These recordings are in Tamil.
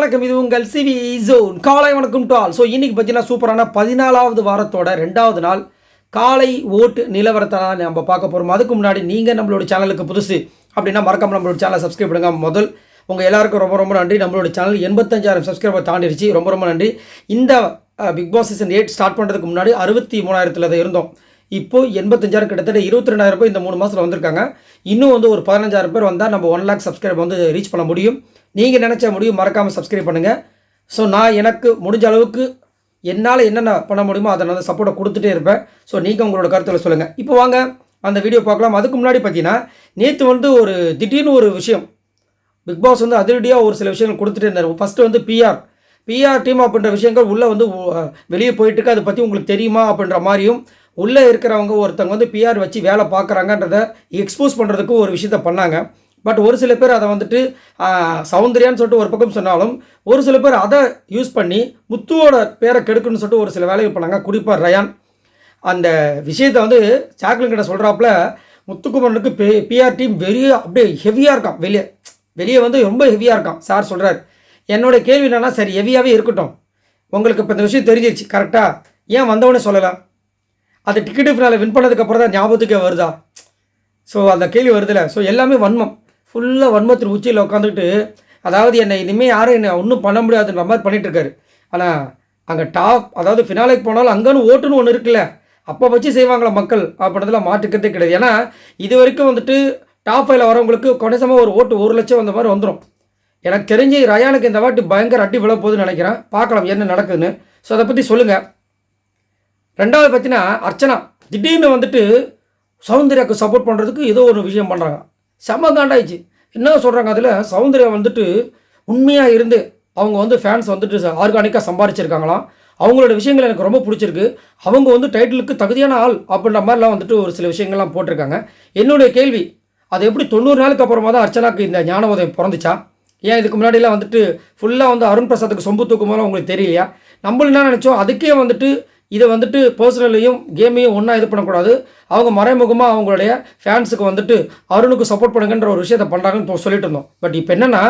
வணக்கம், இது உங்கள் சிவி ஜோன். காலை வணக்கம் டு ஆல். ஸோ இன்றைக்கி பார்த்தீங்கன்னா சூப்பரான 14வது வாரத்தோட 2வது நாள் காலை ஓட்டு நிலவரத்தை நம்ம பார்க்க போகிறோம். அதுக்கு முன்னாடி நீங்கள் நம்மளோட சேனலுக்கு புதுசு அப்படின்னா மறக்காம நம்மளோட சேனலை சப்ஸ்கிரைப் பண்ணுங்கள். உங்கள் எல்லாருக்கும் ரொம்ப ரொம்ப நன்றி. நம்மளோட சேனல் 85,000 சப்ஸ்கிரைபர் தாண்டிடுச்சு. ரொம்ப ரொம்ப நன்றி. இந்த பிக் பாஸ் சீசன் 8 ஸ்டார்ட் பண்ணுறதுக்கு முன்னாடி 63,000 இருந்தோம். இப்போது 85,000, கிட்டத்தட்ட 22,000 பேர் இந்த 3 மாதத்தில் வந்திருக்காங்க. இன்னும் ஒரு 15,000 பேர் வந்தால் நம்ம 1 lakh சப்ஸ்கிரைப் ரீச் பண்ண முடியும். நீங்கள் நினச்ச முடியும், மறக்காமல் சப்ஸ்கிரைப் பண்ணுங்கள். ஸோ நான் எனக்கு முடிஞ்ச அளவுக்கு என்னால் என்னென்ன பண்ண முடியுமோ அதை நான் சப்போர்ட்டை கொடுத்துட்டே இருப்பேன். ஸோ நீங்கள் உங்களோட கருத்தில் சொல்லுங்கள். இப்போ வாங்க அந்த வீடியோ பார்க்கலாம். அதுக்கு முன்னாடி பார்த்தீங்கன்னா நேற்று ஒரு திடீர்னு ஒரு விஷயம் பிக் பாஸ் அதிரடியாக ஒரு சில விஷயங்கள் கொடுத்துட்டே இருந்தார். ஃபஸ்ட்டு பிஆர் டீம் அப்படின்ற விஷயங்கள் உள்ளே வெளியே போயிட்டுருக்கு. அதை பற்றி உங்களுக்கு தெரியுமா அப்படின்ற மாதிரியும், உள்ளே இருக்கிறவங்க ஒருத்தவங்க பிஆர் வச்சு வேலை பார்க்குறாங்கன்றதை எக்ஸ்போஸ் பண்ணுறதுக்கு ஒரு விஷயத்த பண்ணாங்க. பட் ஒரு சில பேர் அதை சௌந்தர்யான்னு சொல்லிட்டு ஒரு பக்கம் சொன்னாலும், ஒரு சில பேர் அதை யூஸ் பண்ணி முத்துவோட பேரை கெடுக்குன்னு சொல்லிட்டு ஒரு சில வேலைகள் பண்ணாங்க. குறிப்பாக ரயான் அந்த விஷயத்தை சாக்லின் கிட்ட சொல்கிறாப்புல, முத்துக்குமரனுக்கு பிஆர் டீம் அப்படியே ஹெவியாக இருக்கான். வெளியே ரொம்ப ஹெவியாக இருக்கான் சார் சொல்கிறார். என்னோடய கேள்வி என்னன்னா, சரி ஹெவியாகவே இருக்கட்டும், உங்களுக்கு இப்போ இந்த விஷயம் தெரிஞ்சிருச்சு கரெக்டாக, ஏன் வந்தவொடனே சொல்லலாம்? அது டிக்கெட்டு ஃபினால வின் பண்ணதுக்கப்புறம் தான் ஞாபகத்துக்கே வருதா? ஸோ அந்த கேள்வி வருதில்ல. ஸோ எல்லாமே வன்மம், ஃபுல்லாக வன்மத்தின் உச்சியில் உட்காந்துக்கிட்டு, அதாவது இனிமேல் யாரும் என்னை ஒன்றும் பண்ண முடியாதுன்ற மாதிரி பண்ணிகிட்ருக்காரு. ஆனால் அங்கே ஃபினாலைக்கு போனாலும் அங்கேன்னு ஓட்டுன்னு ஒன்று இருக்குல்ல, அப்போ வச்சு செய்வாங்களா மக்கள் அப்படின்றதுலாம் மாற்றுக்கிறதே கிடையாது. ஏன்னா இது வரைக்கும் டாப் 5ல் வரவங்களுக்கு கணிசமாக ஒரு ஓட்டு 1 லட்சம் வந்த மாதிரி வந்துடும். எனக்கு தெரிஞ்சு ரயானுக்கு இந்த வாட்டி பயங்கர அட்டி விழ போகுதுன்னு நினைக்கிறேன். பார்க்கலாம் என்ன நடக்குதுன்னு. ஸோ அதை பற்றி சொல்லுங்கள். 2வது பார்த்தீங்கன்னா அர்ச்சனா திடீர்னு சௌந்தர்யாவுக்கு சப்போர்ட் பண்ணுறதுக்கு ஏதோ ஒரு விஷயம் பண்ணுறாங்க. செம்ம காண்டாயிடுச்சு. என்ன சொல்கிறாங்க, அதில் சௌந்தர்யா உண்மையாக இருந்து அவங்க ஃபேன்ஸ் ஆர்கானிக்காக சம்பாரிச்சிருக்காங்களாம். அவங்களோட விஷயங்கள் எனக்கு ரொம்ப பிடிச்சிருக்கு. அவங்க டைட்டிலுக்கு தகுதியான ஆள் அப்படின்ற மாதிரிலாம் ஒரு சில விஷயங்கள்லாம் போட்டிருக்காங்க. என்னுடைய கேள்வி, அது எப்படி 90 நாளுக்கு அப்புறமா தான் அர்ச்சனாக்கு இந்த ஞான உதயம் பிறந்துச்சா? ஏன் இதுக்கு முன்னாடிலாம் ஃபுல்லாக அருண் பிரசாத்துக்கு சொம்பு தூக்கும் போது உங்களுக்கு தெரியலையா? நம்மளும் என்ன நினச்சோம், அதுக்கே இதை பர்சனலையும் கேமையும் ஒன்றா இது பண்ணக்கூடாது, அவங்க மறைமுகமாக அவங்களுடைய ஃபேன்ஸுக்கு அருணுக்கு சப்போர்ட் பண்ணுங்கன்ற ஒரு விஷயத்தை பண்ணுறாங்கன்னு சொல்லிட்டு இருந்தோம். பட் இப்போ என்னென்னா,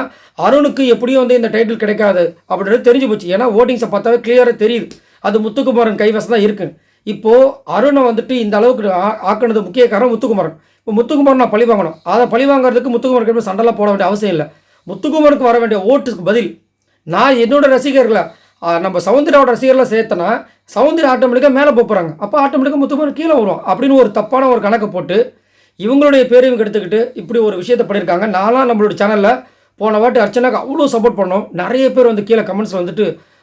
அருணுக்கு எப்படியும் இந்த டைட்டில் கிடைக்காது அப்படின்றது தெரிஞ்சு போச்சு. ஏன்னா ஓட்டிங்ஸை பார்த்தாவே கிளியராக தெரியுது அது முத்துக்குமாரன் கைவசம் தான் இருக்குது. இப்போது அருணை இந்த அளவுக்கு ஆக்கினது முக்கிய காரணம் முத்துக்குமாரன். இப்போ முத்துக்குமாரன் நான் பழி வாங்கணும், அதை பழி வாங்குறதுக்கு முத்துக்குமாருக்கு சண்டைலாம் போட வேண்டிய அவசியம் இல்லை. முத்துக்குமாருக்கு வர வேண்டிய ஓட்டுக்கு பதில் நான் என்னோட ரசிகர்களை நம்ம சௌந்தர்யாவோட ரசிகர்லாம் சேர்த்தனா சௌந்தர்யா ஆட்டோமேட்டிக்காக மேலே போகிறாங்க. அப்போ ஆட்டோமேட்டிக்காக முத்துக்குமார் கீழே வரும் அப்படின்னு ஒரு தப்பான ஒரு கணக்கை போட்டு இவங்களுடைய பேரையும் எடுத்துக்கிட்டு இப்படி ஒரு விஷயத்தை பண்ணியிருக்காங்க. நான்லாம் நம்மளோட சேனலில் போன வாட்டி அர்ச்சனாக்கு அவ்வளோ சப்போர்ட் பண்ணோம். நிறைய பேர் கீழே கமெண்ட்ஸில்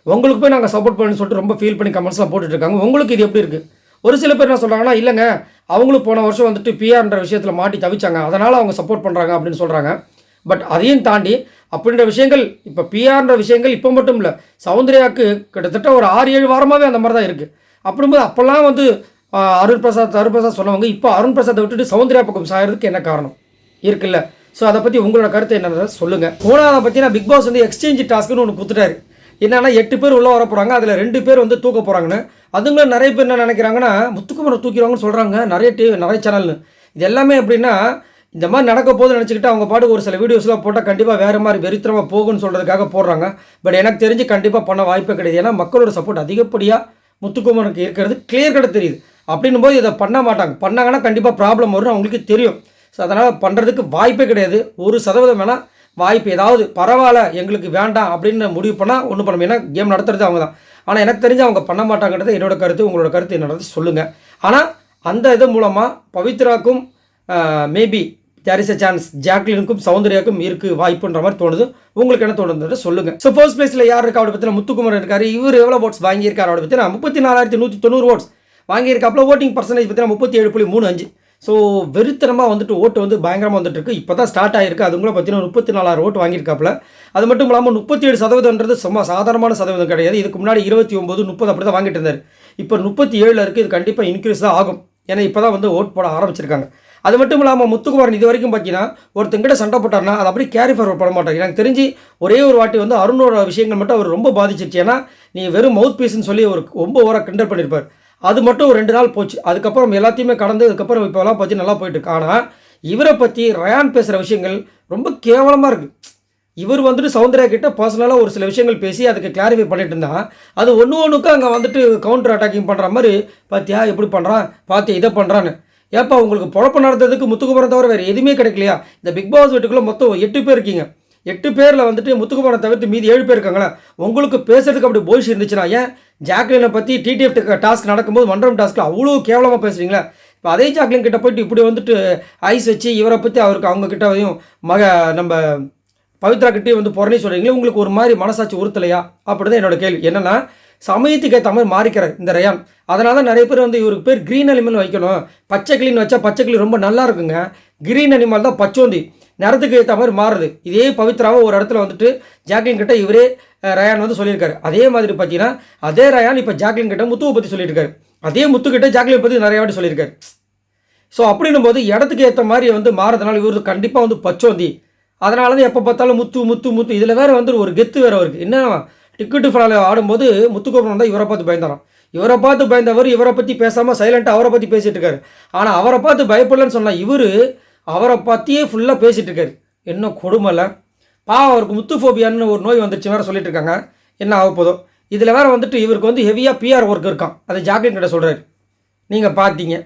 உங்களுக்கு போய் நாங்கள் சப்போர்ட் பண்ணி சொல்லிட்டு ரொம்ப ஃபீல் பண்ணி கமெண்ட்ஸ்லாம் போட்டுட்ருக்காங்க. உங்களுக்கு இது எப்படி இருக்குது? ஒரு சில பேர் என்ன சொல்கிறாங்கன்னா, இல்லைங்க அவங்களும் போன வருஷம் பிஆர்ன்ற விஷயத்தில் மாட்டி தவிச்சாங்க, அதனால் அவங்க சப்போர்ட் பண்ணுறாங்க அப்படின்னு சொல்கிறாங்க. பட் அதையும் தாண்டி அப்படின்ற விஷயங்கள் இப்போ பிஆர்ன்ற விஷயங்கள் இப்போ மட்டும் இல்லை, சௌந்தர்யாவுக்கு கிட்டத்தட்ட ஒரு 6-7 வாரமாகவே அந்த மாதிரி தான் இருக்குது. அப்படிங்கும்போது அப்போல்லாம் அருண் பிரசாத் சொன்னவங்க இப்போ அருண் பிரசாத்தை விட்டுட்டு சௌந்தர்யா பக்கம் சாயறதுக்கு என்ன காரணம் இருக்குல்ல? ஸோ அதை பற்றி உங்களோட கருத்து என்னென்ன சொல்லுங்கள். 3வது பார்த்தீங்கன்னா பிக் பாஸ் எக்ஸ்சேஞ்ச் டாஸ்க்குன்னு ஒன்று கொடுத்துட்டாரு. என்னென்னா 8 பேர் உள்ளே வர போகிறாங்க, அதில் 2 பேர் தூக்க போகிறாங்கன்னு. அதுங்களும் நிறைய பேர் என்ன நினைக்கிறாங்கன்னா, முத்துக்குமரை தூக்கிடுவாங்கன்னு சொல்கிறாங்க நிறைய சேனல்னு. இது எல்லாமே எப்படின்னா, இந்த மாதிரி நடக்க போதுன்னு நினச்சிக்கிட்டு அவங்க பாட்டு ஒரு சில வீடியோஸ்லாம் போட்டால் கண்டிப்பாக வேறு மாதிரி வெறித்தனமாக போகுன்னு சொல்கிறதுக்காக போடுறாங்க. பட் எனக்கு தெரிஞ்சு கண்டிப்பாக பண்ண வாய்ப்பே கிடையாது. ஏன்னா மக்களோட சப்போர்ட் அதிகப்படியாக முத்துக்குமரனுக்கு இருக்கிறது கிளியர் கட்ட தெரியுது. அப்படின்னும் போது இதை பண்ண மாட்டாங்க. பண்ணாங்கன்னா கண்டிப்பாக ப்ராப்ளம் வரும்னு அவங்களுக்கு தெரியும். ஸோ அதனால் பண்ணுறதுக்கு வாய்ப்பே கிடையாது. 1% வேணால் வாய்ப்பு, ஏதாவது பரவாயில்ல எங்களுக்கு வேண்டாம் அப்படின்னு முடிவு பண்ணால் ஒன்றும் பண்ண முடியும். ஏன்னா கேம் நடத்துறது அவங்க தான். ஆனால் எனக்கு தெரிஞ்சு அவங்க பண்ண மாட்டாங்கன்றது என்னோட கருத்து. உங்களோட கருத்து என்னது சொல்லுங்கள். ஆனால் அந்த இது மூலமாக பவித்ராக்கும் maybe there is a chance ஜாக்லினுக்கும் சௌந்தர்யாவுக்கும் இருக்குது வாய்ப்புன்ற மாதிரி தோணுது. உங்களுக்கு என்ன தோணுது சொல்லுங்கள். ஸோ ஃபர்ஸ்ட் பிளேஸில் யார் இருக்கா? அவரை பற்றின முத்துக்குமரன் இருக்கார். இவர் எவ்வளோ ஓட்ஸ் வாங்கியிருக்காரு? அவரை பற்றினா 34,190 ஓட்ஸ் வாங்கியிருக்காப்புல. ஓட்டிங் பர்சன்டேஜ் பற்றினா 37.35. ஸோ வெறித்தனமாக ஓட்டு பயங்கரமாக வந்துட்டுருக்கு. இப்போ தான் ஸ்டார்ட் ஆகிருக்கு. அதுங்கள பார்த்தீங்கன்னா 34,000 ஓட்டு வாங்கியிருக்காப்புல. அது மட்டும் இல்லாமல் 37%ன்றது சும்மா சாதாரணமான சதவீதம் கிடையாது. இதுக்கு முன்னாடி 29, 30 அப்படி தான் வாங்கிட்டு இருந்தார். இப்போ 37 இருக்குது. இது கண்டிப்பாக இன்க்ரீஸ் தான் ஆகும். ஏன்னா இப்போ தான் ஓட் போட ஆரம்பிச்சிருக்காங்க. அது மட்டும் இல்லாமல் முத்துக்குமரன் இது வரைக்கும் பார்த்தீங்கன்னா ஒருத்தங்கிட்ட சண்டை போட்டார்னா அது அப்படியே கேரி ஃபார்வர்ட் பண்ண மாட்டார். எனக்கு தெரிஞ்சு ஒரே ஒரு வாட்டி அருணோட விஷயங்கள் மட்டும் அவர் ரொம்ப பாதிச்சிருச்சு. ஏன்னா நீ வெறும் மவுத் பீஸ்ன்னு சொல்லி ஒரு ரொம்ப ஓவராக கிண்டல் பண்ணியிருப்பார். அது மட்டும் ஒரு 2 நாள் போச்சு. அதுக்கப்புறம் எல்லாத்தையுமே கடந்து அதுக்கப்புறம் இப்போலாம் பற்றி நல்லா போயிட்டுருக்கு. ஆனால் இவரை பற்றி ரயான் பேசுகிற விஷயங்கள் ரொம்ப கேவலமாக இருக்குது. இவர் வந்துட்டு சௌந்தர்யா கிட்ட பர்சனலாக ஒரு சில விஷயங்கள் பேசி அதுக்கு கிளாரிஃபை பண்ணிட்டு இருந்தா, அது ஒன்றுக்கும் அங்கே வந்துட்டு கவுண்டர் அட்டாக்கிங் பண்ணுற மாதிரி, பார்த்தியா எப்படி பண்ணுறான், பார்த்தியா இதை பண்ணுறான்னு. ஏப்பா உங்களுக்கு பொழப்பு நடத்துறதுக்கு முத்துக்குமரன் தவிர வேறு எதுவுமே கிடைக்கலையா? இந்த பிக் பாஸ் வீட்டுக்குள்ளே மொத்தம் 8 பேர் இருக்கீங்க. 8 பேரில் வந்துட்டு முத்துக்குமரன் தவிர்த்து மீதி 7 பேர் இருக்காங்களா? உங்களுக்கு பேசுறதுக்கு அப்படி போய்ஸ் இருந்துச்சுன்னா ஏன் ஜாக்லினை பற்றி டிடிஎஃப் டாஸ்க் நடக்கும்போது மன்றம் டாஸ்க்கில் அவ்வளோ கேவலமாக பேசுகிறீங்களா? இப்போ அதே ஜாக்லின் கிட்ட போயிட்டு இப்படி வந்துட்டு ஐஸ் வச்சு இவரை பற்றி அவருக்கு அவங்க கிட்டவையும் நம்ம பவித்ரா கிட்டே வந்து புறணி சொல்கிறீங்களே, உங்களுக்கு ஒரு மாதிரி மனசாட்சி உறுத்தலையா? அப்படி தான் என்னோட கேள்வி. என்னென்னா சமயத்துக்கு ஏற்ற மாதிரி மாறிக்கிறார் இந்த ரயான். அதனால தான் நிறைய பேர் வந்து இவருக்கு பேர் க்ரீன் அனிமல் வைக்கணும், பச்சை கிளின்னு வச்சா பச்சை கிளி ரொம்ப நல்லா இருக்குங்க. க்ரீன் அனிமல் தான் பச்சோந்தி, நிறத்துக்கு ஏற்ற மாதிரி மாறுது. இதே பவித்ராவை ஒரு இடத்துல வந்துட்டு ஜாக்லின் கிட்ட இவரே ரயான் வந்து சொல்லியிருக்காரு. அதே மாதிரி பார்த்தீங்கன்னா அதே ரயான் இப்போ ஜாக்லின் கிட்ட முத்துவை பற்றி சொல்லியிருக்காரு. அதே முத்துக்கிட்ட ஜாக்லின் பற்றி நிறைய வாட்டி சொல்லியிருக்காரு. ஸோ அப்படின்னும் போது இடத்துக்கு ஏற்ற மாதிரி வந்து மாறதுனால இவர் கண்டிப்பாக வந்து பச்சோந்தி. அதனால தான் எப்போ பார்த்தாலும் முத்து முத்து முத்து. இதில் வேறு வந்து ஒரு கெத்து வேறு அவருக்கு. என்ன டிக்கெட்டு ஃபால் ஆடும்போது முத்துக்கோபுரம் தான் இவரை பார்த்து பயந்தாராம். இவரை பார்த்து பயந்தவர் இவரை பற்றி பேசாமல் சைலண்ட்டாக அவரை பற்றி பேசிகிட்டு இருக்காரு. ஆனால் அவரை பார்த்து பயப்படலன்னு சொன்னால் இவர் அவரை பற்றியே ஃபுல்லாக பேசிகிட்டு இருக்காரு. என்ன கொடுமைல அவருக்கு முத்துஃபோபியான்னு ஒரு நோய் வந்துருச்சு வேறு சொல்லிட்டு இருக்காங்க. என்ன ஆக போதும். இதில் வேறு வந்துட்டு இவருக்கு வந்து ஹெவியாக பிஆர் ஒர்க் இருக்கான். அதை ஜாக்லின் கிட்ட சொல்கிறாரு. நீங்கள் பார்த்தீங்க.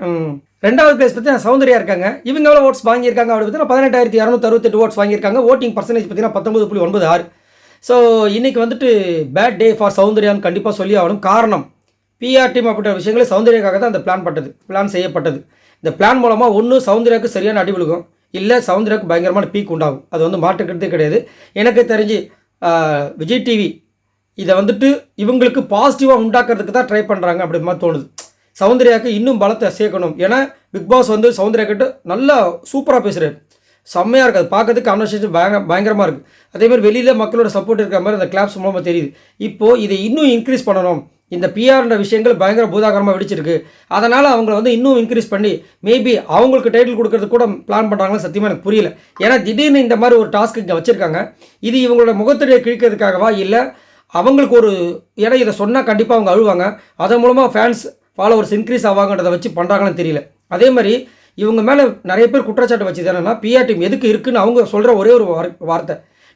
ரெண்டாவது பிளேஸ் பார்த்தீங்கன்னா சௌந்தர்யா இருக்காங்க. இவங்க எவ்வளோ ஓட்ஸ் வாங்கியிருக்காங்க அப்படி பார்த்தீங்கன்னா 18,268 ஓட்ஸ் வாங்கியிருக்காங்க. ஓட்டிங் பர்சன்டேஜ் பார்த்தீங்கன்னா 19.96. ஸோ இன்றைக்கி வந்துட்டு பேட் டே ஃபார் சௌந்தர்யான்னு கண்டிப்பாக சொல்லி ஆகணும். காரணம் பிஆர் டீம் அப்படின்ற விஷயங்களே சௌந்தர்யாக்காக தான் அந்த பிளான் செய்யப்பட்டது. இந்த பிளான் மூலமாக ஒன்று சௌந்தர்யாவுக்கு சரியான அடி விழுகும், இல்லை சௌந்தர்யாவுக்கு பயங்கரமான பீக் உண்டாகும். அது வந்து மாற்றுக்கிறதே கிடையாது. எனக்கு தெரிஞ்சு விஜய் டிவி இதை வந்துட்டு இவங்களுக்கு பாசிட்டிவாக உண்டாக்குறதுக்கு தான் ட்ரை பண்ணுறாங்க அப்படி மாதிரி தோணுது. சௌந்தர்யாவுக்கு இன்னும் பலத்தை சேர்க்கணும். ஏன்னா பிக் பாஸ் வந்து சௌந்தர்யா கிட்ட நல்லா சூப்பராக பேசுகிறார், செம்மையாக இருக்குது. அது பார்க்கறதுக்கு கான்வர்சேஷன் பயங்கரமாக இருக்குது. அதேமாதிரி வெளியில் மக்களோட சப்போர்ட் இருக்கிற மாதிரி அந்த கிளாப்ஸ் மூலமாக தெரியுது. இப்போது இதை இன்னும் இன்க்ரீஸ் பண்ணணும். இந்த பிஆர்ன்ற விஷயங்கள் பயங்கர பூதாகரமாக வெடிச்சிருக்கு. அதனால் அவங்கள வந்து இன்னும் இன்க்ரீஸ் பண்ணி மேபி அவங்களுக்கு டைட்டில் கொடுக்கறதுக்கு கூட பிளான் பண்ணுறாங்கன்னு சத்தியமாக எனக்கு புரியல. ஏன்னா திடீர்னு இந்த மாதிரி ஒரு டாஸ்க்கு இங்கே வச்சுருக்காங்க. இது இவங்களோட முகத்திரையை கிழிக்கிறதுக்காகவா, இல்லை அவங்களுக்கு ஒரு இடம் இதை சொன்னால் கண்டிப்பாக அவங்க அழுவாங்க, அதன் மூலமாக ஃபேன்ஸ் ஃபாலோவர்ஸ் இன்க்ரீஸ் ஆவாங்கன்றதை வச்சு பண்ணுறாங்கன்னு தெரியல. அதே மாதிரி இவங்க மேலே நிறைய பேர் குற்றச்சாட்டு வச்சு என்னன்னா பிஆர் டீம் எதுக்கு இருக்குன்னு அவங்க சொல்கிற ஒரே ஒரு வார்த்தை,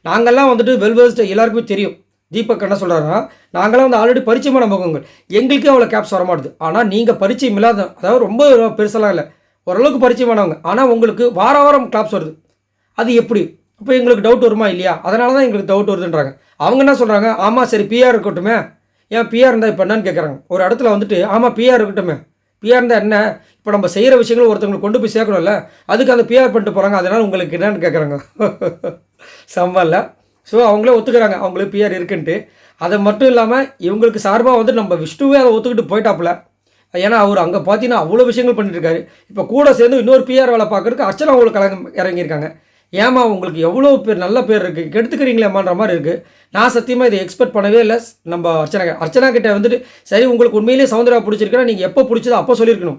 நாங்கள்லாம் வந்துட்டு வெல்வெர்ஸ்டு எல்லாருக்குமே தெரியும். தீபக் என்ன சொல்கிறாருன்னா, நாங்களாம் வந்து ஆல்ரெடி பரிச்சயமான முகங்கள், எங்களுக்கே அவ்வளோ கேப்ஸ் வரமாட்டுது. ஆனால் நீங்கள் பரிச்சயம் இல்லாத, அதாவது ரொம்ப பெருசெல்லாம் இல்லை, ஓரளவுக்கு பரிச்சயமானவங்க, ஆனால் உங்களுக்கு வாரம் கிளாப்ஸ் வருது. அது எப்படி? இப்போ எங்களுக்கு டவுட் வருமா இல்லையா? அதனால தான் எங்களுக்கு டவுட் வருதுன்றாங்க. அவங்க என்ன சொல்கிறாங்க, ஆமாம் சரி பிஆர் இருக்கட்டுமே, ஏன் பிஆர் இருந்தால் இப்போ என்னன்னு கேட்குறாங்க. ஒரு இடத்துல வந்துட்டு ஆமாம் பிஆர் இருக்கட்டுமே, பிஆர் இருந்தால் என்ன, இப்போ நம்ம செய்கிற விஷயங்கள் ஒருத்தவங்களுக்கு கொண்டு போய் சேர்க்கணும்ல, அதுக்கு அந்த பிஆர் பண்ணிட்டு போகிறாங்க, அதனால் உங்களுக்கு என்னன்னு கேட்குறாங்க. சம்பள. ஸோ அவங்களே ஒத்துக்கிறாங்க அவங்களுக்கு பிஆர் இருக்குன்ட்டு. அதை மட்டும் இல்லாமல் இவங்களுக்கு சார்பாக வந்து நம்ம விஷ்ணுவே அதை ஒத்துக்கிட்டு போயிட்டாப்புல. ஏன்னா அவர் அங்கே பார்த்தீங்கன்னா அவ்வளோ விஷயங்கள் பண்ணிட்டுருக்காரு. இப்போ கூட சேர்ந்து இன்னொரு பிஆர் வேலை பார்க்குறதுக்கு அர்ச்சனா அவங்களுக்கு இறங்கியிருக்காங்க. ஏமா உங்களுக்கு எவ்வளோ பேர் நல்ல பேர் இருக்குது, கெடுத்துக்கிறீங்களேம்மான்ற மாதிரி இருக்குது. நான் சத்தியமாக இதை எக்ஸ்பெக்ட் பண்ணவே இல்லை. நம்ம அர்ச்சனா கிட்டே வந்துட்டு சரி உங்களுக்கு உண்மையிலேயே சௌந்தர்யா பிடிச்சிருக்கா, நீங்கள் எப்போ பிடிச்சதோ அப்போ சொல்லியிருக்கணும்.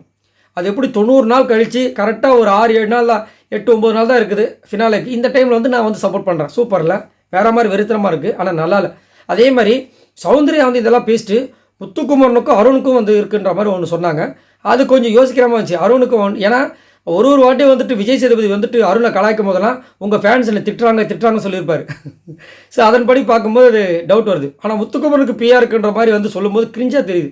அது எப்படி 90 நாள் கழித்து கரெக்டாக ஒரு 6-7 நாள் தான், 8-9 நாள் தான் இருக்குது ஃபினாலேக்கு. இந்த டைமில் வந்து நான் வந்து சப்போர்ட் பண்ணுறேன். சூப்பரில் வேறு மாதிரி வெறித்தனமாக இருக்குது, ஆனால் நல்லா இல்லை. அதே மாதிரி சௌந்தர்யா வந்து இதெல்லாம் பேசிட்டு முத்துக்குமரனுக்கும் அருணுக்கும் வந்து இருக்குன்ற மாதிரி ஒன்று சொன்னாங்க. அது கொஞ்சம் யோசிக்கிற மாதிரி இருந்துச்சு. அருணுக்கும் ஏன்னா ஒரு வாட்டி வந்துட்டு விஜய் சேதுபதி வந்துட்டு அருணை கலாய்க்கும் போதெல்லாம் உங்கள் ஃபேன்ஸ் என்னை திட்டுறாங்க சொல்லியிருப்பார். ஸோ அதன்படி பார்க்கும்போது அது டவுட் வருது. ஆனால் முத்துக்குமரனுக்கு பிஆர் இருக்குன்ற மாதிரி வந்து சொல்லும்போது கிரிஞ்சாக தெரியுது.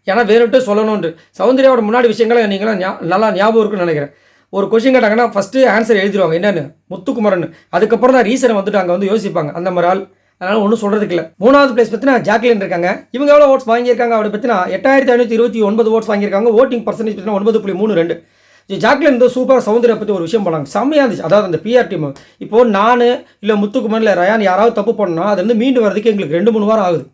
ஏன்னா வேணுட்டு சொல்லணுன்ட்டு சௌந்தர்யாவோட முன்னாடி விஷயங்களை நீங்களாம் நல்லா ஞாபகம் இருக்குன்னு நினைக்கிறேன். ஒரு கொஸ்டின் கேட்டாங்கன்னா ஃபஸ்ட்டு ஆன்சர் எழுதிடுவாங்க என்னென்னு, முத்துக்குமரன். அதுக்கப்புறம் தான் ரீசனை வந்துட்டு அங்கே வந்து யோசிப்பாங்க அந்த மாதிரி ஆள். அதனால் ஒன்றும் சொல்கிறதுக்கு இல்லை. 3வது பிளேஸ் பார்த்தீங்கன்னா ஜாக்லின் இருக்காங்க. இவங்க எவ்வளோ ஓட்ஸ் வாங்கியிருக்காங்க அப்படி பார்த்தீங்கன்னா 8,529 ஓட்ஸ் வாங்கியிருக்காங்க. ஓட்டிங் பர்சன்டேஜ் பார்த்தீங்கன்னா 9.32. ஜாக்லின் வந்து சூப்பராக சௌந்தர்யா பற்றி ஒரு விஷயம் பண்ணாங்க, செம்மையாக இருந்துச்சு. அதாவது அந்த பிஆர் டீம் இப்போது நான் இல்லை முத்துக்குமரன் இல்லை ரயான் யாராவது தப்பு பண்ணால் அது வந்து மீண்டு வரதுக்கு எங்களுக்கு 2-3 வாரம் ஆகுது.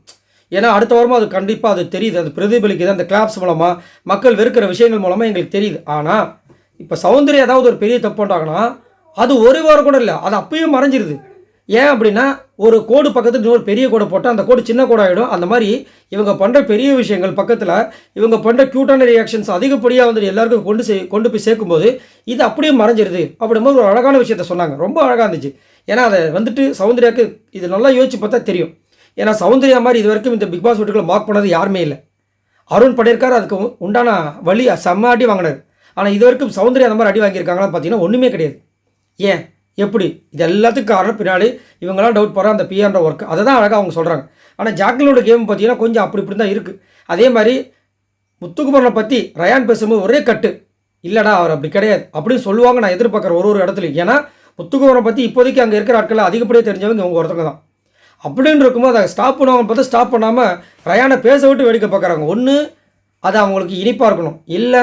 ஏன்னா அடுத்த வாரமாக அது கண்டிப்பாக அது தெரியுது, அது பிரதிபலிக்குது. அந்த கிளாப்ஸ் மூலமாக மக்கள் வெறுக்கிற விஷயங்கள் மூலமாக எங்களுக்கு தெரியுது. ஆனால் இப்போ சௌந்தர்யா ஏதாவது ஒரு பெரிய தப்பு பண்ணுறாங்கன்னா அது ஒரு வாரம் கூட இல்லை, அது அப்பயும் மறைஞ்சிருது. ஏன் அப்படின்னா ஒரு கோடு பக்கத்தில் இன்னொரு பெரிய கோடை போட்டால் அந்த கோடு சின்ன கோடு ஆகிடும். அந்த மாதிரி இவங்க பண்ணுற பெரிய விஷயங்கள் பக்கத்தில் இவங்க பண்ணுற க்யூட்டான ரியாக்ஷன்ஸ் அதிகப்படியாக வந்துட்டு எல்லாருக்கும் கொண்டு போய் சேர்க்கும்போது இது அப்படியே மறைஞ்சிருது. அப்படிங்கும்போது ஒரு அழகான விஷயத்த சொன்னாங்க, ரொம்ப அழகாக இருந்துச்சு. ஏன்னா அதை வந்துட்டு சௌந்தர்யாவுக்கு இது நல்லா யோசிச்சு பார்த்தா தெரியும். ஏன்னா சௌந்தர்யா மாதிரி இது வரைக்கும் இந்த பிக் பாஸ் வீட்டுக்குள்ள மார்க் பண்ணது யாருமே இல்லை. அருண் பண்ணியிருக்காரு, அதுக்கு உண்டான வழி செம்ம அடி வாங்கினார். ஆனால் இது வரைக்கும் சௌந்தர்யா அந்த மாதிரி அடி வாங்கியிருக்காங்களான்னு பார்த்தீங்கன்னா ஒன்றுமே கிடையாது. ஏன் எப்படி இது எல்லாத்துக்கும் காரணம் பின்னாடி இவங்கெல்லாம் டவுட் போகிற அந்த பிஆர்ன்ற ஒர்க் அதை தான் அழகாக அவங்க சொல்கிறாங்க. ஆனால் ஜாக்லினோட கேம் பார்த்தீங்கன்னா கொஞ்சம் அப்படி தான் இருக்குது. அதே மாதிரி முத்துக்குமரனை பற்றி ரயான் பேசும்போது ஒரே கட்டு, இல்லைடா அவர் அப்படி கிடையாது அப்படின்னு சொல்லுவாங்க. நான் எதிர்பார்க்குறேன் ஒரு இடத்துலையும். ஏன்னா முத்துக்குமரனை பற்றி இப்போதைக்கு அங்கே இருக்கிற ஆட்கள் அதிகப்படியாக தெரிஞ்சவங்க இவங்க ஒருத்தவங்க தான். அப்படின்னு இருக்கும்போது அதை ஸ்டாப் பண்ணுவாங்க பார்த்தா ஸ்டாப் பண்ணாமல் ரயானை பேச விட்டு வேடிக்கை பார்க்குறாங்க. ஒன்று அது அவங்களுக்கு இனிப்பாக இருக்கணும், இல்லை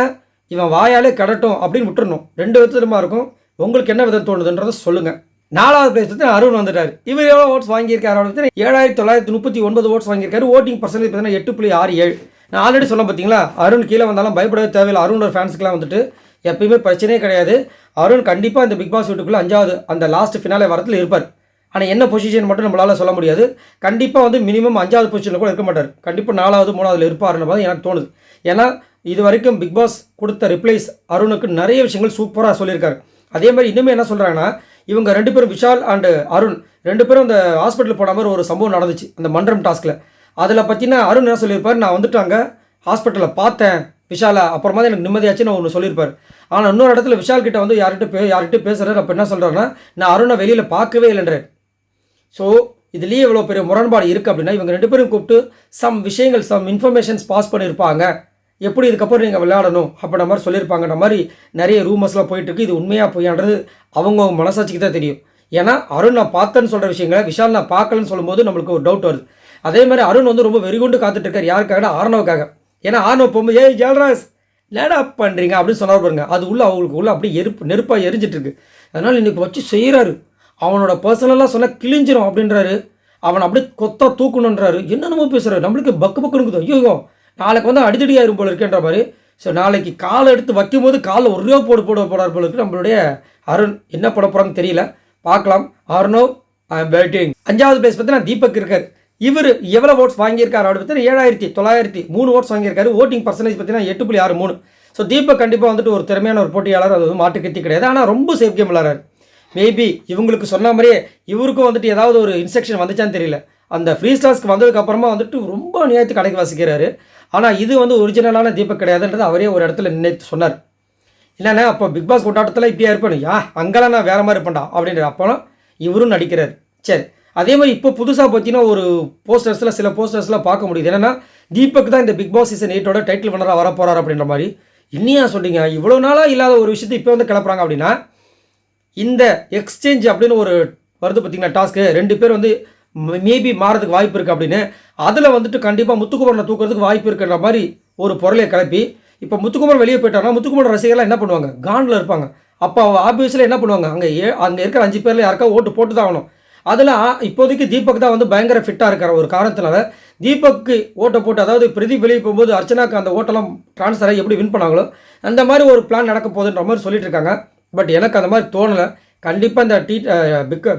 இவன் வாயாலே கடட்டும் அப்படின்னு விட்டுறணும். 2 விதமாக இருக்கும். உங்களுக்கு என்ன விதம் தோணுதுன்றதை சொல்லுங்கள். 4வது பிளேஸ் பற்றி அருண் வந்துட்டார். இவர் எவ்வளோ ஓட்ஸ் வாங்கியிருக்காரு அப்படின்னு 7939 ஓட்ஸ் வாங்கியிருக்காரு. ஓட்டிங் பர்சன்டேஜ் பார்த்தீங்கன்னா 8.67. நான் ஆல்ரெடி சொன்னேன் பார்த்தீங்களா, அருண் கீழே வந்தாலும் பயப்படவே தேவையில்லை. அருணோட ஃபேன்ஸுக்கெலாம் வந்துட்டு எப்பயுமே பிரச்சனையே கிடையாது. அருண் கண்டிப்பாக இந்த பிக் பாஸ் வீட்டுக்குள்ளே 5வது அந்த லாஸ்ட் ஃபினாலே வரத்தில் இருப்பார். ஆனால் என்ன பொசிஷன் மட்டும் நம்மளால் சொல்ல முடியாது. கண்டிப்பாக வந்து மினிமம் 5வது பொசிஷனில் கூட இருக்க மாட்டார். கண்டிப்பாக 4வது 3வது இருப்பார்ன்ற மாதிரி எனக்கு தோணுது. ஏன்னா இது வரைக்கும் பிக் பாஸ் கொடுத்த ரிப்ளைஸ் அருணுக்கு நிறைய விஷயங்கள் சூப்பராக சொல்லியிருக்காரு. அதே மாதிரி இன்னுமே என்ன சொல்கிறாங்கன்னா, இவங்க 2 பேரும் விஷால் அண்டு அருண் 2 பேரும் அந்த ஹாஸ்பிட்டல் போன மாதிரி ஒரு சம்பவம் நடந்துச்சு அந்த மன்றம் டாஸ்கில். அதில் பார்த்தீங்கன்னா அருண் என்ன சொல்லியிருப்பார், நான் வந்துட்டு அங்கே ஹாஸ்பிட்டலில் பார்த்தேன் விஷாலை, அப்புறமா தான் எனக்கு நிம்மதியாச்சுன்னு ஒன்று சொல்லியிருப்பார். ஆனால் இன்னொரு இடத்துல விஷால் கிட்ட வந்து யார்கிட்ட பேசுகிறாரு. அப்போ என்ன சொல்கிறாருன்னா, நான் அருணை வெளியில் பார்க்கவே இல்லைன்றார். ஸோ இதுலேயே இவ்வளோ பெரிய முரண்பாடு இருக்குது அப்படின்னா இவங்க 2 பேரும் கூப்பிட்டு சம் விஷயங்கள் சம் இன்ஃபர்மேஷன்ஸ் பாஸ் பண்ணியிருப்பாங்க. எப்படி இதுக்கப்புறம் நீங்கள் விளையாடணும் அப்படின்ற மாதிரி சொல்லியிருப்பாங்கன்ற மாதிரி நிறைய ரூமர்ஸ்லாம் போயிட்டுருக்கு. இது உண்மையாக பொய்யான்றது அவங்க மனசாட்சிக்கு தான் தெரியும். ஏன்னா அருண் நான் பார்த்தேன்னு சொல்கிற விஷயங்களை விஷால் நான் பார்க்கலன்னு சொல்லும்போது நம்மளுக்கு ஒரு டவுட் வருது. அதே மாதிரி அருண் வந்து ரொம்ப வெறிகொண்டு காத்துட்ருக்கார். யாருக்காக? ஆர்னவுக்காக. ஏன்னா ஆர்னவ் போகும்போது ஏய் ஜல்ராஸ் லேடா பண்ணுறீங்க அப்படின்னு சொன்னார் பாருங்க. அது உள்ள அவங்களுக்கு உள்ள அப்படியே நெருப்பாக எரிஞ்சிட்ருக்கு. அதனால் இன்றைக்கி வச்சு செய்கிறாரு. அவனோட பர்சனலாக சொன்னால் கிழிஞ்சிரும் அப்படின்றாரு. அவனை அப்படியே கொத்தா தூக்கணுன்றாரு. என்னென்னமோ பேசுகிறாரு. நம்மளுக்கு பக்கு இருக்குது. ஐயோ நாளைக்கு வந்து அடித்தடி ஆயிரும் போல இருக்குன்ற மாதிரி. ஸோ நாளைக்கு காலை எடுத்து வைக்கும் போது காலில் ஒரே போடார் போல இருக்கு நம்மளுடைய அருண். என்ன போட போகிறான்னு தெரியல, பார்க்கலாம். அருணோ பேட்டிங். 5வது பிளேஸ் பார்த்தீங்கன்னா தீபக் இருக்கார். இவர் எவ்வளோ ஓட்ஸ் வாங்கியிருக்காரு அப்படின்னு பார்த்தீங்கன்னா 7903 ஓட்ஸ் வாங்கியிருக்காரு. ஓட்டிங் பர்சன்டேஜ் பார்த்தீங்கன்னா 8.63. ஸோ தீபக் கண்டிப்பாக வந்துட்டு ஒரு திறமையான ஒரு போட்டியாளர், அது வந்து மாட்டு கத்தி கிடையாது. ஆனால் ரொம்ப சேஃப் கேம் விளாட்றாரு. மேபி இவங்களுக்கு சொன்ன மாதிரியே இவருக்கும் வந்துட்டு ஏதாவது ஒரு இன்ஸ்ட்ரக்ஷன் வந்துச்சான்னு தெரியல. அந்த ஃப்ரீ ஸ்டார்ஸ்க்கு வந்ததுக்கப்புறமா வந்துட்டு ரொம்ப நியாயத்துக்கு கடைக்கு வாசிக்கிறாரு. ஆனால் இது வந்து ஒரிஜினலான தீபக் கிடையாதுன்றது அவரே ஒரு இடத்துல நினைத்து சொன்னார். இல்லைண்ணா அப்போ பிக் பாஸ் கொண்டாட்டத்தில் இப்படியா இருப்பேன், அங்கெல்லாம் நான் வேறு மாதிரி இருப்பேன்டா அப்படின்ற. அப்போலாம் இவரும் நடிக்கிறார். சரி, அதே மாதிரி இப்போ புதுசாக பார்த்தீங்கன்னா ஒரு போஸ்டர்ஸில் சில போஸ்டர்ஸ்லாம் பார்க்க முடியுது. என்னென்னா தீபக் தான் இந்த பிக் பாஸ் சீசன் 8 டைட்டில் வின்னராக வர போகிறார் அப்படின்ற மாதிரி. இன்னியா சொல்கிறீங்க, இவ்வளோ நாளாக இல்லாத ஒரு விஷயத்தை இப்போ வந்து கிளப்புறாங்க அப்படின்னா இந்த எக்ஸ்சேஞ்ச் அப்படின்னு ஒரு வருது பார்த்தீங்கன்னா டாஸ்க்கு. 2 பேர் வந்து மேபி மாறதுக்கு வாய்ப்பு இருக்குது அப்படின்னு. அதில் வந்துட்டு கண்டிப்பாக முத்துக்குமரனை தூக்குறதுக்கு வாய்ப்பு இருக்குன்ற மாதிரி ஒரு பொருளை கிளப்பி இப்போ முத்துக்குமரன் வெளியே போயிட்டாங்கன்னா முத்துக்குமரன் ரசிகர்லாம் என்ன பண்ணுவாங்க, காண்டில் இருப்பாங்க. அப்போ ஆப்வியஸில் என்ன பண்ணுவாங்க, அங்கே இருக்கிற 5 பேரில் யாருக்கா ஓட்டு போட்டு தான் ஆகணும். அதில் இப்போதைக்கு தீபக் தான் வந்து பயங்கர ஃபிட்டாக இருக்கிற ஒரு காரணத்தினால தீபக்கு ஓட்டை போட்டு, அதாவது பிரதீப் வெளியே போகும்போது அர்ச்சனாக்கு அந்த ஓட்டெல்லாம் ட்ரான்ஸ்ஃபர் ஆகி எப்படி வின் பண்ணாங்களோ அந்த மாதிரி ஒரு பிளான் நடக்க போகுதுன்ற மாதிரி சொல்லிட்டு இருக்காங்க. பட் எனக்கு அந்த மாதிரி தோணலை. கண்டிப்பாக இந்த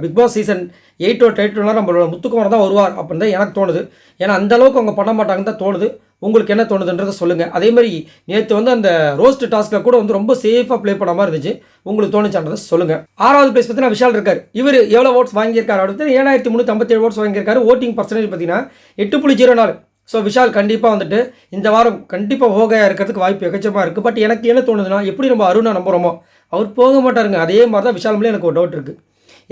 பிக் பாஸ் சீசன் 8 டைட்டில்னால் நம்மளோட முத்துக்குமரன் தான் வருவார் அப்படின்னு தான் எனக்கு தோணுது. ஏன்னா அந்தளவுக்கு அவங்க பண்ண மாட்டாங்கன்னு தான் தோணுது. உங்களுக்கு என்ன தோணுதுன்றதை சொல்லுங்கள். அதே மாதிரி நேற்று வந்து அந்த ரோஸ்ட் டாஸ்கில் கூட வந்து ரொம்ப சேஃபாக ப்ளே பண்ண மாதிரி இருந்துச்சு. உங்களுக்கு தோணுச்சான்றதை சொல்லுங்கள். 6வது பிளேஸ் பார்த்தீங்கன்னா விஷால் இருக்கார். இவர் எவ்வளோ ஓட்ஸ் வாங்கியிருக்காரு அடுத்து 7357 ஓட்ஸ் வாங்கியிருக்காரு. ஓட்டிங் பர்சன்டேஜ் பார்த்தீங்கன்னா 8.04. ஸோ விஷால் கண்டிப்பாக வந்துட்டு இந்த வாரம் கண்டிப்பாக ஹோகையாக இருக்கிறதுக்கு வாய்ப்பு எக்கச்சமாக இருக்குது. பட் எனக்கு என்ன தோணுதுன்னா, எப்படி நம்ம அருணை நம்புகிறோமோ அவர் போக மாட்டாருங்க. அதே மாதிரி தான் விஷால் மேலே எனக்கு ஒரு டவுட் இருக்குது.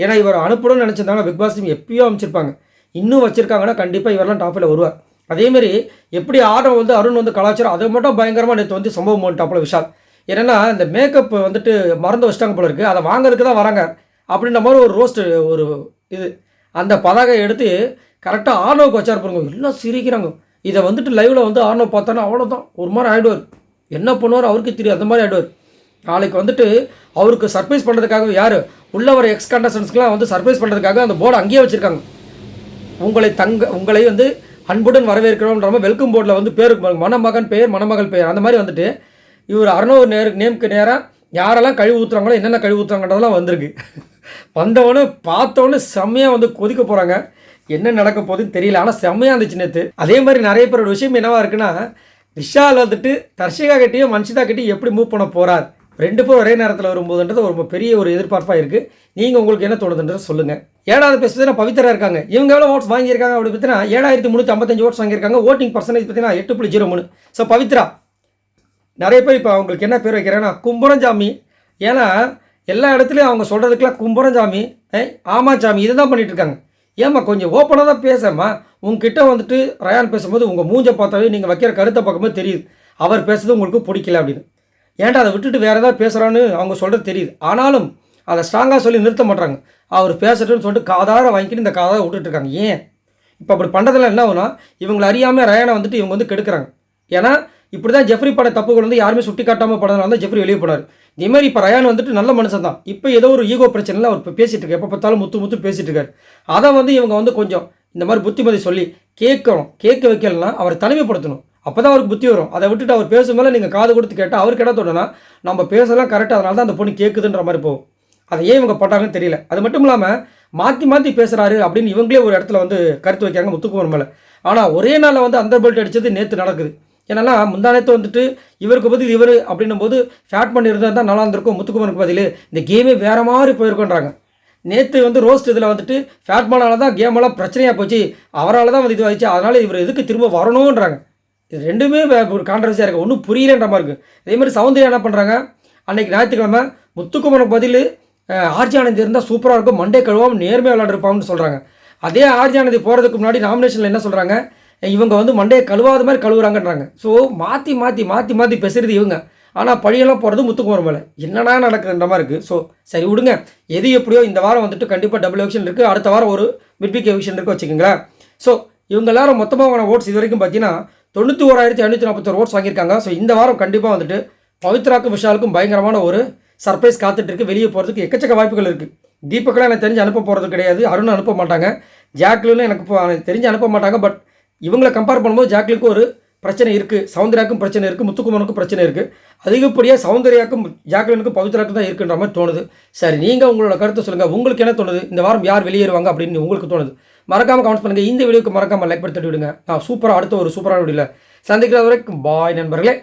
ஏன்னா இவர் அனுப்பணும்னு நினச்சிருந்தாங்கன்னா பிக் பாஸ் டீம் எப்பயோ அமைச்சிருப்பாங்க. இன்னும் வச்சுருக்காங்கன்னா கண்டிப்பாக இவரெல்லாம் டாப்பில் வருவார். அதேமாரி எப்படி ஆர்டர் வந்து அருண் வந்து கலாச்சாரம் அதை மட்டும் பயங்கரமாக நேற்று வந்து சம்பவம் பண்ணிட்டாப்புல விஷால். ஏன்னா இந்த மேக்கப் வந்துட்டு மறந்து வச்சிட்டாங்க போல இருக்குது, அதை வாங்கிறதுக்கு தான் வராங்க அப்படின்ற மாதிரி ஒரு ரோஸ்ட்டு ஒரு இது அந்த பதாகை எடுத்து கரெக்டாக ஆர்னவுக்கு வச்சார் பாருங்க. எல்லாம் சிரிக்கிறாங்க. இதை வந்துட்டு லைவில் வந்து ஆர்னவ் பார்த்தானா அவ்வளோதான் ஒரு மாதிரி ஆகிடுவார். என்ன பண்ணுவார் அவருக்கு தெரியும், அந்த மாதிரி ஆகிடுவார். நாளைக்கு வந்துட்டு அவருக்கு சர்ப்ரைஸ் பண்ணுறதுக்காக யார் உள்ள வர எக்ஸ் கண்டஸ்டன்ஸ்க்குலாம் வந்து சர்ப்ரைஸ் பண்ணுறதுக்காக அந்த போர்டு அங்கேயே வச்சுருக்காங்க. உங்களை வந்து அன்புடன் வரவேற்கிறோம்ன்ற மாதிரி வெல்கம் போர்டில் வந்து பேருக்கு மணமகன் பெயர் மணமகள் பெயர் அந்த மாதிரி வந்துட்டு இவர் அருணவ் நேமுக்கு நேராக யாரெல்லாம் கழிவு ஊற்றுறாங்களோ என்னென்ன கழிவு ஊற்றுறாங்கன்றதெல்லாம் வந்திருக்கு. வந்தவொடனே பார்த்தவொடனே செம்மையாக வந்து கொதிக்க போகிறாங்க. என்ன நடக்க போகுதுன்னு தெரியல. ஆனால் செம்மையாக இருந்துச்சு நேற்று. அதே மாதிரி நிறைய பேரோட விஷயம் என்னவா இருக்குன்னா, விஷால் வந்துட்டு தர்ஷிகா கிட்டேயும் மன்ஷிதா கிட்டேயும் எப்படி மூவ் பண்ண போகிறார், 2 பேரும் ஒரே நேரத்தில் வரும்போதுன்றது ஒரு பெரிய ஒரு எதிர்பார்ப்பாக இருக்குது. நீங்கள் உங்களுக்கு என்ன தோணுதுன்றது சொல்லுங்கள். 7வது பிளேஸ் பார்த்தீங்கன்னா பவித்ரா இருக்காங்க. இவங்க எவ்வளோ ஓட்ஸ் வாங்கியிருக்காங்க அப்படி பார்த்தீங்கன்னா 7355 ஓட்ஸ் வாங்கியிருக்காங்க. ஓட்டிங் பர்சன்டேஜ் பார்த்தீங்கன்னா 8.03. ஸோ பவித்ரா நிறைய பேர் இப்போ அவங்களுக்கு என்ன பேர் வைக்கிறாங்கன்னா கும்பரஞ்சாமி. ஏன்னா எல்லா இடத்துலையும் அவங்க சொல்கிறதுக்கெல்லாம் கும்புறம் சாமி, ஆமா சாமி இதை தான் பண்ணிகிட்டு இருக்காங்க. ஏம்மா கொஞ்சம் ஓப்பனாக தான் பேசம்மா. உங்ககிட்ட வந்துட்டு ரயான் பேசும்போது உங்கள் மூஞ்ச பார்த்தாவே நீங்கள் வைக்கிற கருத்தை பார்க்கும்போது தெரியுது அவர் பேசுறது உங்களுக்கு பிடிக்கல அப்படின்னு. ஏன்டா அதை விட்டுட்டு வேறு ஏதாவது பேசுகிறான்னு அவங்க சொல்கிறது தெரியுது. ஆனாலும் அதை ஸ்ட்ராங்காக சொல்லி நிறுத்த மாட்டாங்க. அவர் பேசட்டுன்னு சொல்லிட்டு காதார வாங்கிக்கிட்டு இந்த காதார விட்டுட்டுருக்காங்க. ஏன் இப்போ அப்படி பண்ணுறதுல என்ன ஆகுனா, இவங்களை அறியாமல் ரயானை வந்துட்டு இவங்க வந்து கெடுக்கிறாங்க. ஏன்னா இப்படி தான் ஜெஃப்ரி பண்ண தப்புகள் வந்து யாருமே சுட்டி காட்டாமல் பண்ணதுனால தான் ஜெஃப்ரி வெளியே போனார். இதேமாதிரி இப்போ ரயான் வந்துட்டு நல்ல மனுஷன் தான். இப்போ ஏதோ ஒரு ஈகோ பிரச்சனையில் அவர் இப்போ பேசிகிட்டு இருக்காரு. எப்போ பார்த்தாலும் முத்து முத்து பேசிகிட்டு இருக்காரு. அதை வந்து இவங்க வந்து கொஞ்சம் இந்த மாதிரி புத்திமதி சொல்லி கேட்கணும். கேட்க வைக்கலன்னா அவரை தனிமைப்படுத்தணும். அப்போ தான் அவருக்கு புத்தி வரும். அதை விட்டுட்டு அவர் பேசும்போது நீங்கள் காது கொடுத்து கேட்டால் அவருக்கு என்ன தோணுன்னா, நம்ம பேசலாம் கரெக்டாக, அதனால தான் அந்த பொண்ணு கேட்குதுன்ற மாதிரி போகும். அதை ஏன் இவங்க போட்டாங்கன்னு தெரியல. அது மட்டும் இல்லாமல் மாற்றி மாற்றி பேசுகிறாரு அப்படின்னு இவங்களே ஒரு இடத்துல வந்து கருத்து வைக்கிறாங்க முத்துக்குமரன் மேலே. ஆனால் ஒரே நாளில் வந்து அந்த பெல்ட் அடித்தது நேற்று நடக்குது. ஏன்னா முந்தா நேற்று வந்துட்டு இவருக்கு பதில் இவர் அப்படின்னும் போது ஃபேட் பண்ணி இருந்தால் தான் நல்லா இருந்திருக்கும். முத்துக்குமரனுக்கு பதில் இந்த கேமே வேறு மாதிரி போயிருக்கோன்றாங்க. நேற்று வந்து ரோஸ்ட் இதில் வந்துட்டு ஃபேட் பண்ணால தான் கேமெல்லாம் பிரச்சனையாக போச்சு, அவரால் தான் வந்து இது ஆயிடுச்சு, அதனால் இவர் எதுக்கு திரும்ப வரணுன்றாங்க. இது ரெண்டுமே ஒரு கான்ட்ரவர்சியாக இருக்குது. ஒன்றும் புரியலன்ற மாதிரி இருக்குது. அதேமாதிரி சௌந்தர்யா என்ன பண்ணுறாங்க, அன்றைக்கி ஞாயிற்றுக்கிழமை முத்துக்குமரன் பதில் ஆர்ஜி ஆனந்தி இருந்தால் சூப்பராக இருக்கும், மண்டே கழுவாமல் நேர்மையாக விளையாண்டுருப்பாங்கன்னு சொல்கிறாங்க. அதே ஆர்ஜி ஆனந்தி போகிறதுக்கு முன்னாடி நாமினேஷனில் என்ன சொல்கிறாங்க, இவங்க வந்து மண்டையை கழுவாத மாதிரி கழுவுறாங்கன்றாங்க. ஸோ மாற்றி மாற்றி மாற்றி மாற்றி பேசுகிறது இவங்க. ஆனால் பழியெல்லாம் போகிறது முத்துக்குமரன் மேலே. என்னடா நடக்குதுன்ற மாதிரி இருக்குது. ஸோ சரி விடுங்க, எது எப்படியோ இந்த வாரம் வந்துட்டு கண்டிப்பாக டபுள் எவிக்ஷன் இருக்குது. அடுத்த வாரம் ஒரு மிட்வீக் எவிக்ஷன் இருக்குது வச்சுக்கோங்களேன். ஸோ இவங்க எல்லாரும் மொத்தமாக ஓட்ஸ் இது வரைக்கும் பார்த்தீங்கன்னா 91,541 ஓட்ஸ் வாங்கியிருக்காங்க. ஸோ இந்த வாரம் கண்டிப்பாக வந்துட்டு பவித்ராக்கும் விஷாலுக்கும் பயங்கரமான ஒரு சர்ப்ரைஸ் காத்துட்டு இருக்கு. வெளியே போகிறதுக்கு எக்கச்சக்க வாய்ப்புகள் இருக்குது. தீபக்கெலாம் எனக்கு தெரிஞ்சு அனுப்ப போகிறது கிடையாது, அருண் அனுப்ப மாட்டாங்க, ஜாக்லினும் எனக்கு தெரிஞ்சு அனுப்ப மாட்டாங்க. பட் இவங்களை கம்பேர் பண்ணும்போது ஜாக்லினுக்கு ஒரு பிரச்சனை இருக்குது, சௌந்தர்யாவுக்கும் பிரச்சனை இருக்குது, முத்துக்குமரனுக்கும் பிரச்சனை இருக்குது. அதிகப்படியாக சௌந்தர்யாவுக்கும் ஜாக்லினுக்கும் பவித்ராவுக்கும் தான் இருக்குன்ற மாதிரி தோணுது. சரி, நீங்கள் உங்களோட கருத்தை சொல்லுங்கள். உங்களுக்கு என்ன தோணுது, இந்த வாரம் யார் வெளியேறுவாங்க அப்படின்னு உங்களுக்கு தோணுது? மறக்காமல் கமெண்ட் பண்ணுங்கள். இந்த வீடியோக்கு மறக்காமல் லைக் பண்ணி தட்டி விடுங்க. நான் அடுத்த ஒரு சூப்பரான வீடியோவில் சந்திக்கிற வரைக்கும் பாய் நண்பர்களே.